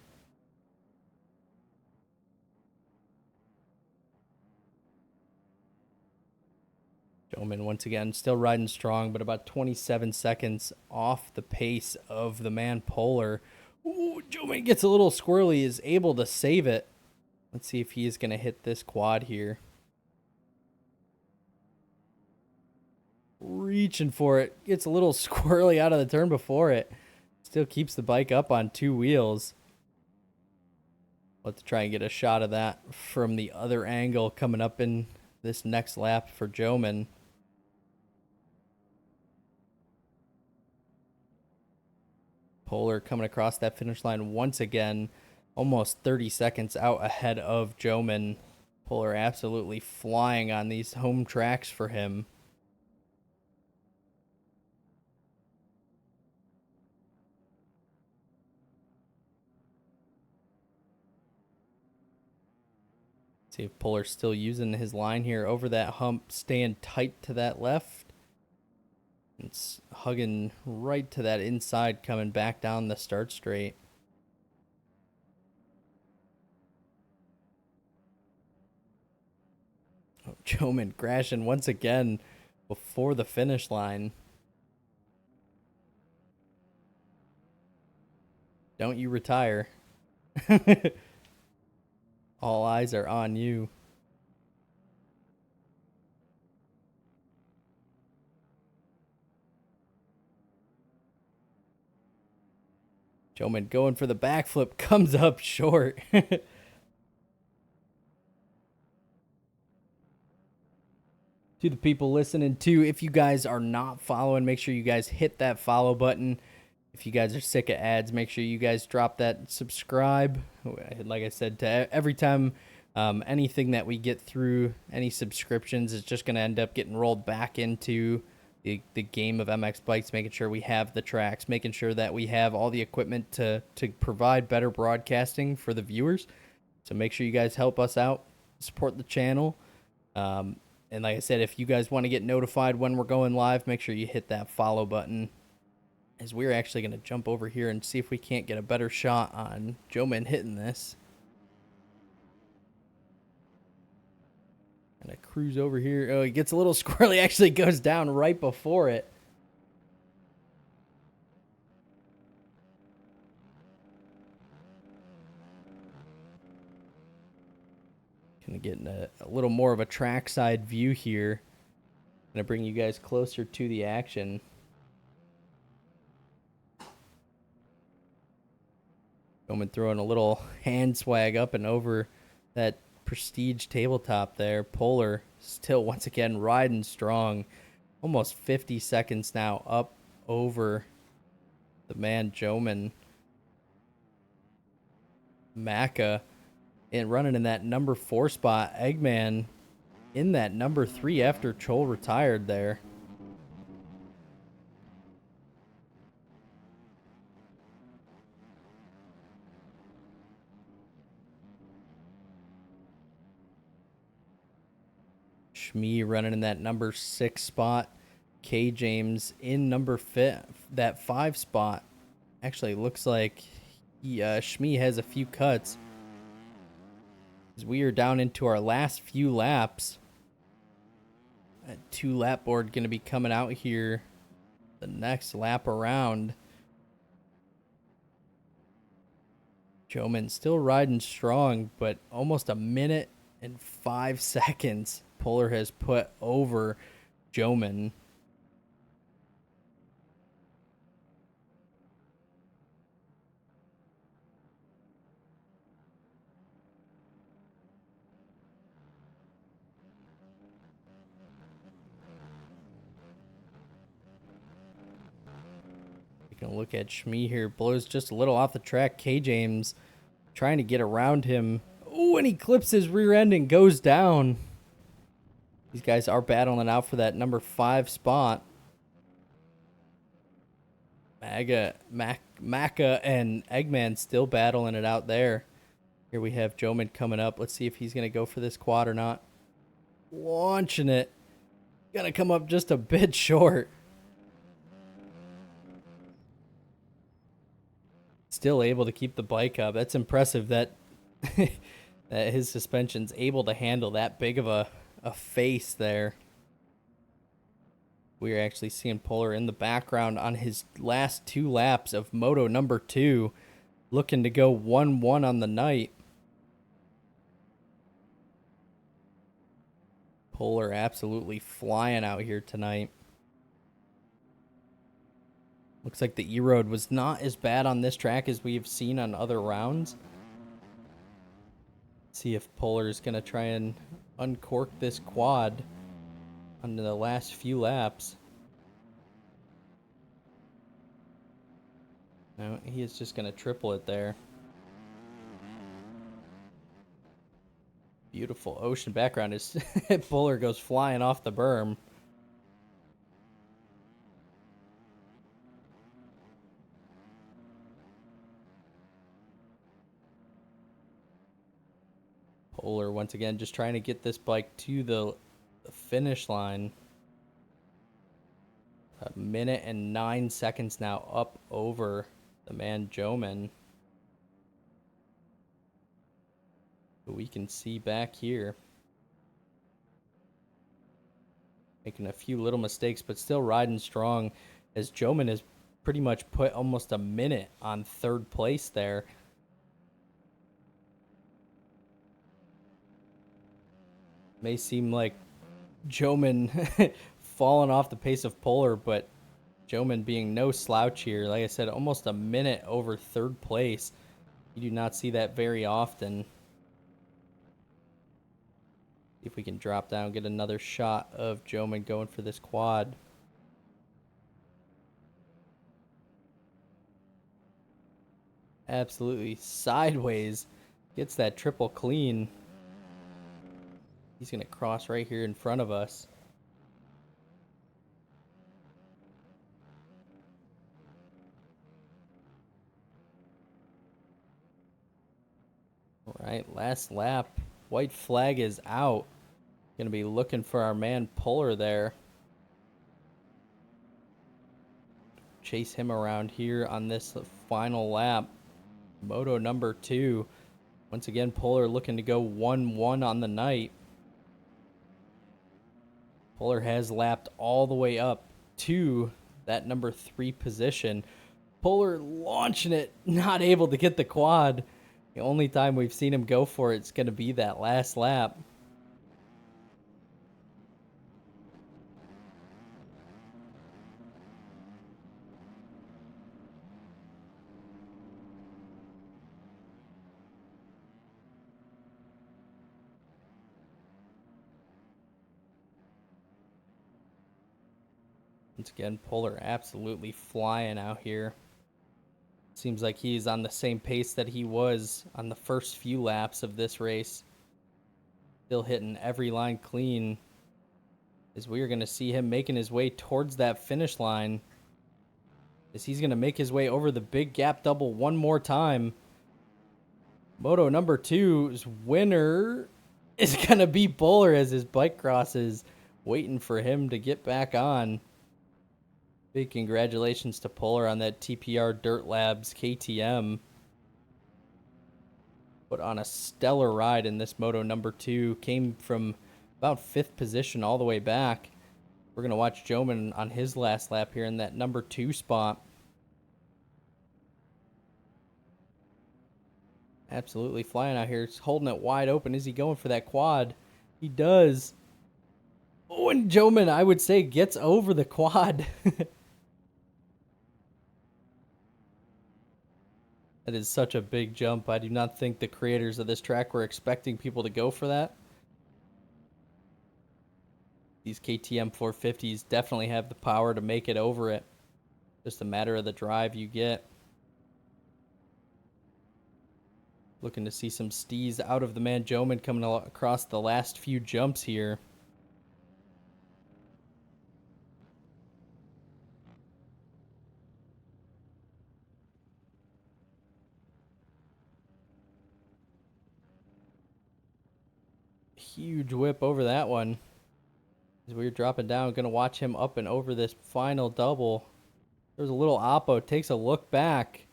Joman once again still riding strong, but about 27 seconds off the pace of the man Polar. Ooh, Joman gets a little squirrely, is able to save it. Let's see if he is going to hit this quad here. Reaching for it. Gets a little squirrely out of the turn before it. Still keeps the bike up on two wheels. Let's try and get a shot of that from the other angle coming up in this next lap for Joman. Polar coming across that finish line once again, almost 30 seconds out ahead of Joman. Polar absolutely flying on these home tracks for him. See if Polar's still using his line here over that hump, staying tight to that left. It's hugging right to that inside, coming back down the start straight. Oh, Joman crashing once again before the finish line. Don't you retire. All eyes are on you. Joman going for the backflip, comes up short. To the people listening too, if you guys are not following, make sure you guys hit that follow button. If you guys are sick of ads, make sure you guys drop that subscribe. Like I said, to every time anything that we get through, any subscriptions, is just going to end up getting rolled back into the game of MX bikes, making sure we have the tracks, making sure that we have all the equipment to provide better broadcasting for the viewers. So make sure you guys help us out, support the channel. And like I said, if you guys want to get notified when we're going live, make sure you hit that follow button. As we're actually going to jump over here and see if we can't get a better shot on Joman hitting this. And I cruise over here. Oh, he gets a little squirrely. Actually goes down right before it. Kind of getting a little more of a trackside view here. Going to bring you guys closer to the action. Joman throwing a little hand swag up and over that Prestige tabletop there. Polar still once again riding strong. Almost 50 seconds now up over the man Joman. Maka and running in that number 4 spot. Eggman in that number 3 after Chol retired there. Shmee running in that number 6 spot. K James in that 5 spot. Actually, looks like Shmee has a few cuts. As we are down into our last few laps. That 2 lap board going to be coming out here the next lap around. Joman still riding strong, but almost a minute and 5 seconds Polar has put over Joman. Taking a look at Shmee here. Blows just a little off the track. K-James trying to get around him. Oh, and he clips his rear end and goes down. These guys are battling out for that number 5 spot. Maka and Eggman still battling it out there. Here we have Joman coming up. Let's see if he's going to go for this quad or not. Launching it. Gonna come up just a bit short. Still able to keep the bike up. That's impressive that that his suspension's able to handle that big of a face there. We're actually seeing Polar in the background on his last 2 laps of Moto number 2, looking to go 1-1 on the night. Polar absolutely flying out here tonight. Looks like the E-Road was not as bad on this track as we've seen on other rounds. See if Polar is going to try and uncork this quad on the last few laps. No, he is just going to triple it there. Beautiful ocean background. His Polar goes flying off the berm. Polar once again just trying to get this bike to the finish line. A minute and 9 seconds now up over the man Joman. We can see back here. Making a few little mistakes, but still riding strong, as Joman has pretty much put almost a minute on 3rd place there. May seem like Joman falling off the pace of Polar, but Joman being no slouch here. Like I said, almost a minute over 3rd place. You do not see that very often. See if we can drop down, get another shot of Joman going for this quad. Absolutely sideways. Gets that triple clean. He's going to cross right here in front of us. All right, last lap. White flag is out. Going to be looking for our man Polar there. Chase him around here on this final lap. Moto number 2. Once again, Polar looking to go 1-1 on the night. Polar has lapped all the way up to that number 3 position. Polar launching it, not able to get the quad. The only time we've seen him go for it's going to be that last lap. Once again, Polar absolutely flying out here. Seems like he's on the same pace that he was on the first few laps of this race. Still hitting every line clean. As we are going to see him making his way towards that finish line. As he's going to make his way over the big gap double one more time. Moto number 2's winner is going to be Polar as his bike crosses, waiting for him to get back on. Big congratulations to Polar on that TPR Dirt Labs KTM. Put on a stellar ride in this Moto number 2. Came from about 5th position all the way back. We're going to watch Joman on his last lap here in that number 2 spot. Absolutely flying out here. He's holding it wide open. Is he going for that quad? He does. Oh, and Joman, I would say, gets over the quad. That is such a big jump. I do not think the creators of this track were expecting people to go for that. These KTM 450s definitely have the power to make it over it. Just a matter of the drive you get. Looking to see some stees out of the man Joman coming across the last few jumps here. Huge whip over that one. As we were dropping down, gonna watch him up and over this final double. There's a little oppo, takes a look back.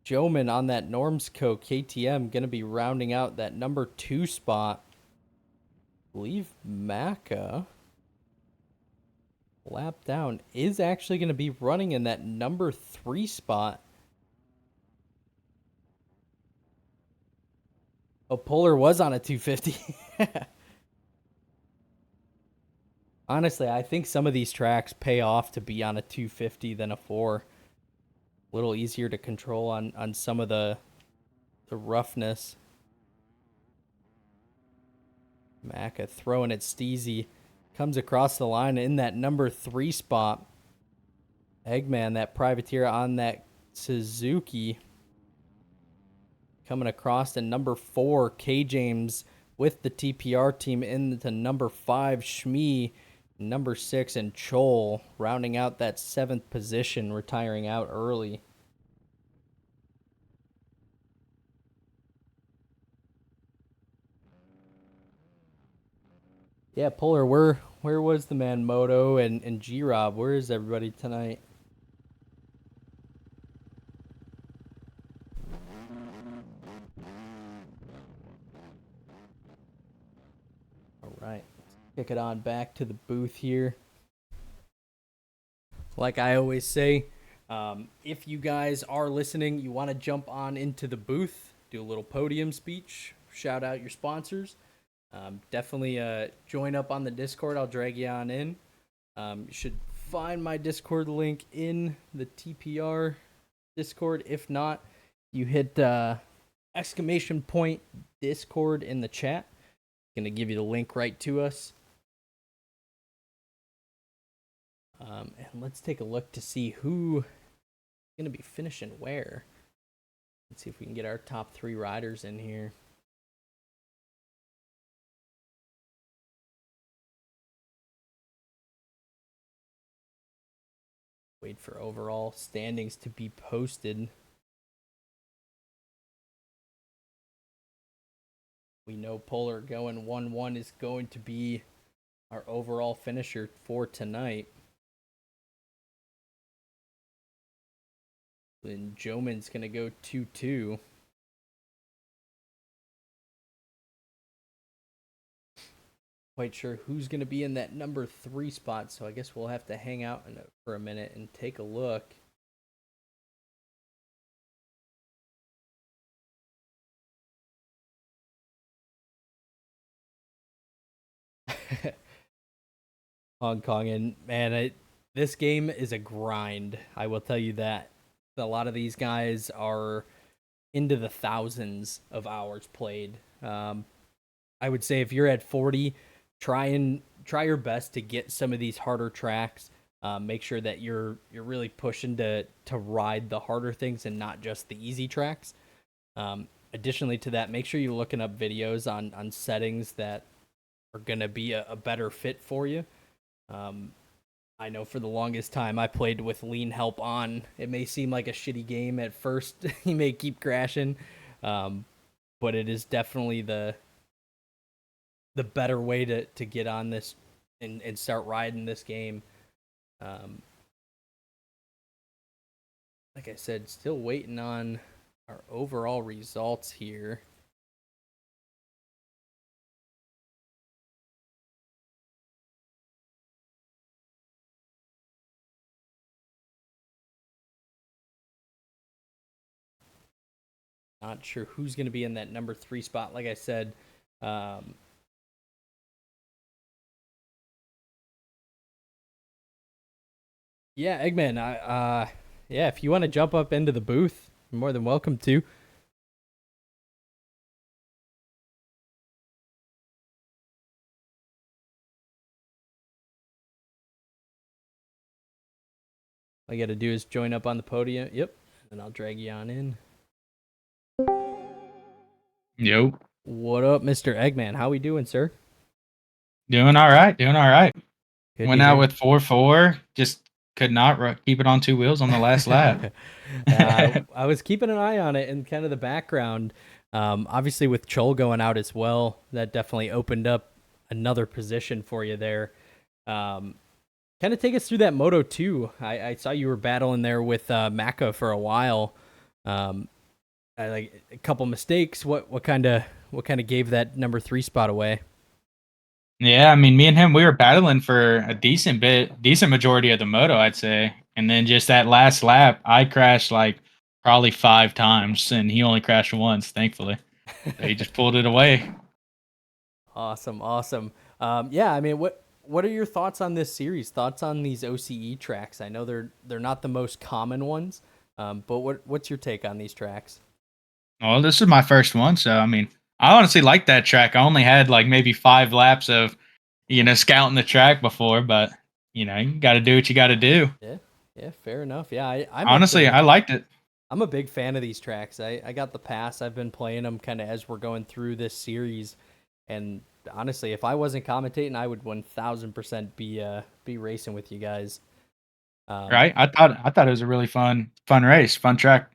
Joman on that Normsco KTM gonna be rounding out that number 2 spot. I believe Maka, lap down, is actually gonna be running in that number 3 spot. Oh, Polar was on a 250. Honestly, I think some of these tracks pay off to be on a 250 than a 4. A little easier to control on some of the roughness. Maka throwing it steezy. Comes across the line in that number 3 spot. Eggman, that privateer on that Suzuki. Coming across to number 4, K James with the TPR team into number 5, Shmee. Number 6, and Chol rounding out that 7th position, retiring out early. Yeah, Polar, where was the man Moto and G-Rob? Where is everybody tonight? All right, kick it on back to the booth here. Like I always say, if you guys are listening, you want to jump on into the booth, do a little podium speech, shout out your sponsors. Definitely join up on the Discord. I'll drag you on in. You should find my Discord link in the TPR Discord. If not, you hit exclamation point Discord in the chat. Going to give you the link right to us. And let's take a look to see who is going to be finishing where. Let's see if we can get our top 3 riders in here. Wait for overall standings to be posted. We know Polar going 1-1 is going to be our overall finisher for tonight. Then Joman's going to go 2-2. Quite sure who's going to be in that number 3 spot, so I guess we'll have to hang out for a minute and take a look. Hong Kong, and man, this game is a grind. I will tell you that. A lot of these guys are into the thousands of hours played. I would say if you're at 40, try your best to get some of these harder tracks. Make sure that you're really pushing to ride the harder things and not just the easy tracks. Additionally to that, make sure you're looking up videos on settings that are gonna be a better fit for you. I know for the longest time I played with lean help on. It may seem like a shitty game at first. You may keep crashing, but it is definitely the better way to get on this and start riding this game. Like I said, still waiting on our overall results here. Not sure who's going to be in that number 3 spot. Like I said, yeah, Eggman, yeah, if you want to jump up into the booth, you're more than welcome to. All you got to do is join up on the podium. Yep. And I'll drag you on in. Yo, What up, Mr. Eggman? How we doing, sir? doing all right, doing all right. Good to Went out hear. with 4-4. Just could not keep it on two wheels on the last lap. I was keeping an eye on it in kind of the background. Obviously, with Chol going out as well, that definitely opened up another position for you there. Kind of take us through that Moto 2. I saw you were battling there with Maka for a while. I like a couple mistakes. What kind of gave that number 3 spot away? Yeah, I mean, me and him, we were battling for a decent majority of the moto, I'd say. And then just that last lap, I crashed like probably 5 times, and he only crashed once, thankfully. So he just pulled it away. Awesome. Yeah, I mean, what are your thoughts on this series? Thoughts on these OCE tracks? I know they're not the most common ones, but what's your take on these tracks? Well, this is my first one, so I mean, I honestly like that track. I only had like maybe 5 laps of, scouting the track before, but you got to do what you got to do. Yeah, fair enough. Yeah, I'm Honestly, I liked it. I'm a big fan of these tracks. I got the pass. I've been playing them kind of as we're going through this series, and honestly, if I wasn't commentating, I would 1000% be racing with you guys. Right? I thought it was a really fun race, fun track.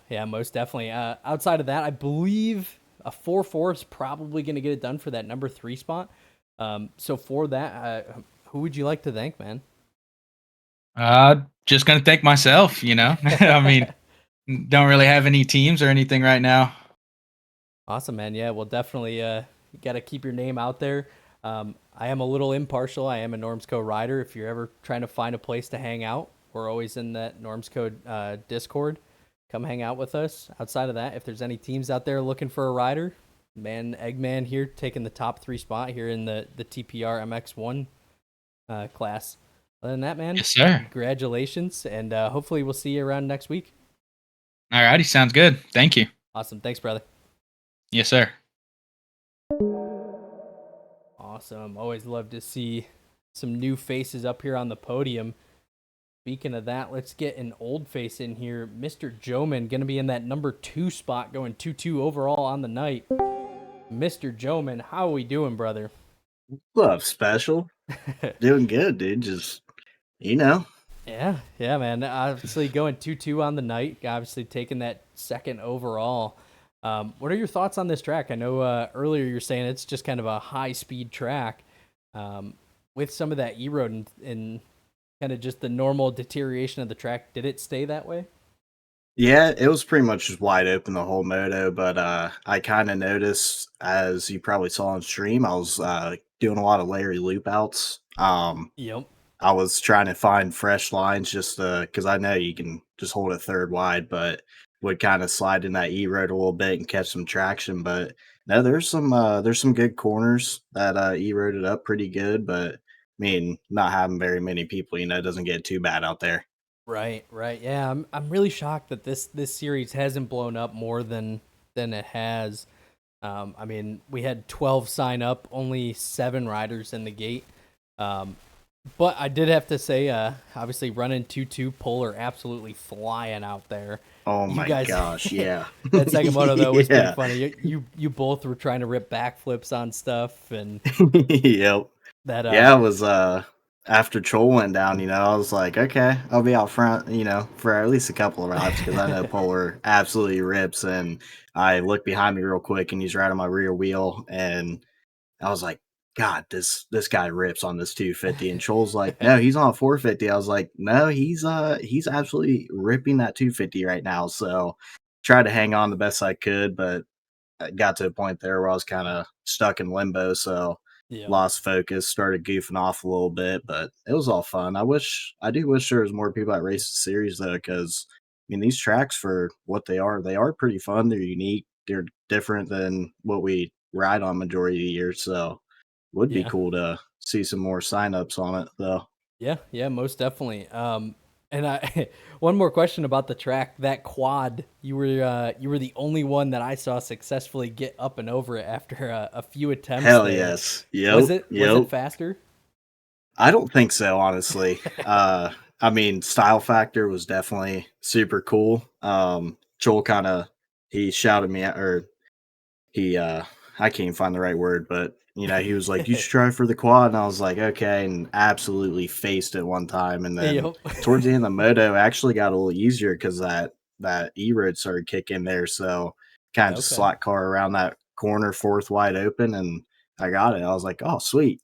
Yeah, most definitely. Outside of that, I believe a 4-4 is probably going to get it done for that number 3 spot. So for that, who would you like to thank, man? Just gonna thank myself. I mean, don't really have any teams or anything right now. Awesome, man. Yeah, well, definitely got to keep your name out there. I am a little impartial. I am a Normsco rider. If you're ever trying to find a place to hang out, we're always in that Normsco Discord. Come hang out with us. Outside of that, if there's any teams out there looking for a rider, man, Eggman here taking the top 3 spot here in the TPR MX1 class. Other than that, man, Yes, sir. congratulations, and hopefully we'll see you around next week. Alrighty, sounds good. Thank you. Awesome. Thanks, brother. Yes, sir. Awesome. Always love to see some new faces up here on the podium. Speaking of that, let's get an old face in here. Mr. Joman going to be in that number 2 spot, going 2-2 overall on the night. Mr. Joman, how are we doing, brother? What's up, special? Doing good, dude. Just, Yeah, man. Obviously going 2-2 on the night. Obviously taking that 2nd overall. What are your thoughts on this track? I know earlier you're saying it's just kind of a high-speed track with some of that E-road and kind of just the normal deterioration of the track. Did it stay that way? Yeah, it was pretty much just wide open the whole moto, but I kind of noticed, as you probably saw on stream, I was doing a lot of Larry loop outs. Yep. I was trying to find fresh lines just because I know you can just hold a third wide, but would kind of slide in that E-road a little bit and catch some traction. But no, there's some good corners that E-roaded up pretty good, but I mean, not having very many people, it doesn't get too bad out there. Right. Yeah, I'm really shocked that this series hasn't blown up more than it has. I mean, we had 12 sign up, only 7 riders in the gate. But I did have to say, obviously running 2-2 Polar absolutely flying out there. Oh You my guys- gosh, yeah. That second moto though was pretty Yeah. funny. You both were trying to rip backflips on stuff and Yep. that. Yeah, it was after Troll went down, I was like, okay, I'll be out front, for at least a couple of laps because I know Polar absolutely rips. And I looked behind me real quick and he's right on my rear wheel. And I was like, God, this guy rips on this 250. And Troll's like, no, he's on a 450. I was like, no, he's absolutely ripping that 250 right now. So tried to hang on the best I could, but I got to a point there where I was kind of stuck in limbo. So Yeah. lost focus, started goofing off a little bit, but it was all fun. I do wish there was more people that race the series though, because I mean these tracks for what they are pretty fun. They're unique. They're different than what we ride on majority of the year. So would be Yeah. cool to see some more signups on it though. Yeah, most definitely. And I one more question about the track. That quad, you were the only one that I saw successfully get up and over it after a few attempts. Hell there. yes. Yep. Was it faster? I don't think so, honestly. I mean, style factor was definitely super cool. Joel kind of he shouted me at, or he I can't even find the right word, but he was like, "You should try for the quad," and I was like, "Okay," and absolutely faced it one time, and then Yep. towards the end of the moto, it actually got a little easier because that E road started kicking there, so kind of just Okay. slot car around that corner, fourth wide open, and I got it. I was like, "Oh, sweet."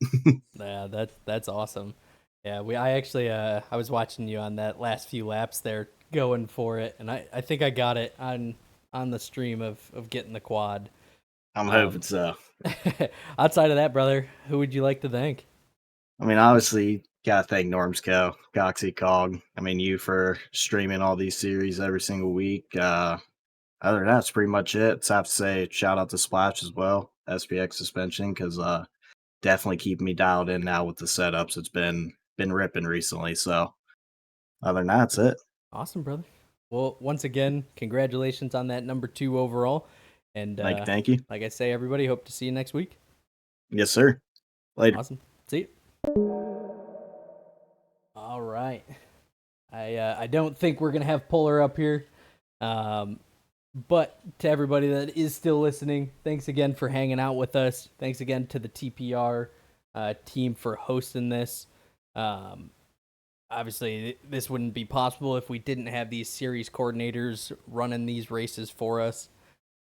Yeah, that's awesome. Yeah, I actually I was watching you on that last few laps there going for it, and I think I got it on the stream of getting the quad. I'm hoping so. Outside of that, brother, who would you like to thank? I mean, obviously, gotta thank Normsco, Coxie Cog. I mean, you for streaming all these series every single week. Other than that, that's pretty much it. So I have to say, shout out to Splash as well, SPX suspension, because definitely keeping me dialed in now with the setups. It's been ripping recently. So other than that, that's it. Awesome, brother. Well, once again, congratulations on that number 2 overall. And Thank you. like I say, everybody, hope to see you next week. Yes, sir. Later. Awesome. See you. All right. I don't think we're gonna have Polar up here, but to everybody that is still listening, thanks again for hanging out with us. Thanks again to the TPR team for hosting this. Obviously, this wouldn't be possible if we didn't have these series coordinators running these races for us.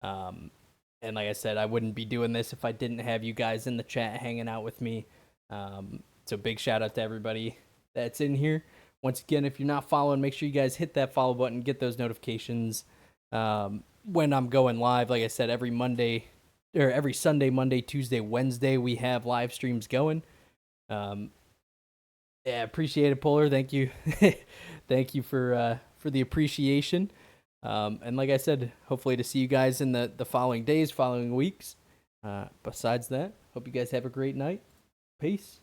And like I said, I wouldn't be doing this if I didn't have you guys in the chat hanging out with me. So big shout out to everybody that's in here. Once again, if you're not following, make sure you guys hit that follow button, get those notifications when I'm going live. Like I said, every Sunday, Monday, Tuesday, Wednesday, we have live streams going. Yeah, appreciate it, Polar. Thank you. Thank you for the appreciation. And like I said, hopefully to see you guys in the following days, following weeks. Besides that, hope you guys have a great night. Peace.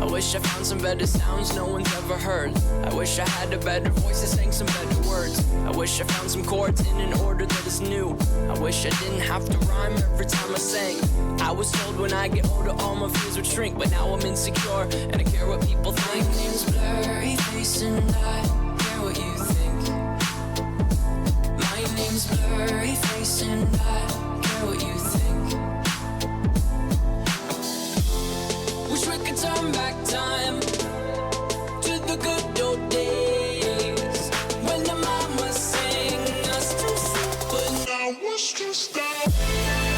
I wish I found some better sounds no one's ever heard. I wish I had a better voice that sang some better words. I wish I found some chords in an order that is new. I wish I didn't have to rhyme every time I sang. I was told when I get older all my fears would shrink, but now I'm insecure and I care what people think. My name's Blurry Face and I care what you think. My name's Blurry Face and I care what you think. Wish we could turn back time to the good old days when the mama sang us to sleep, but now it's just us.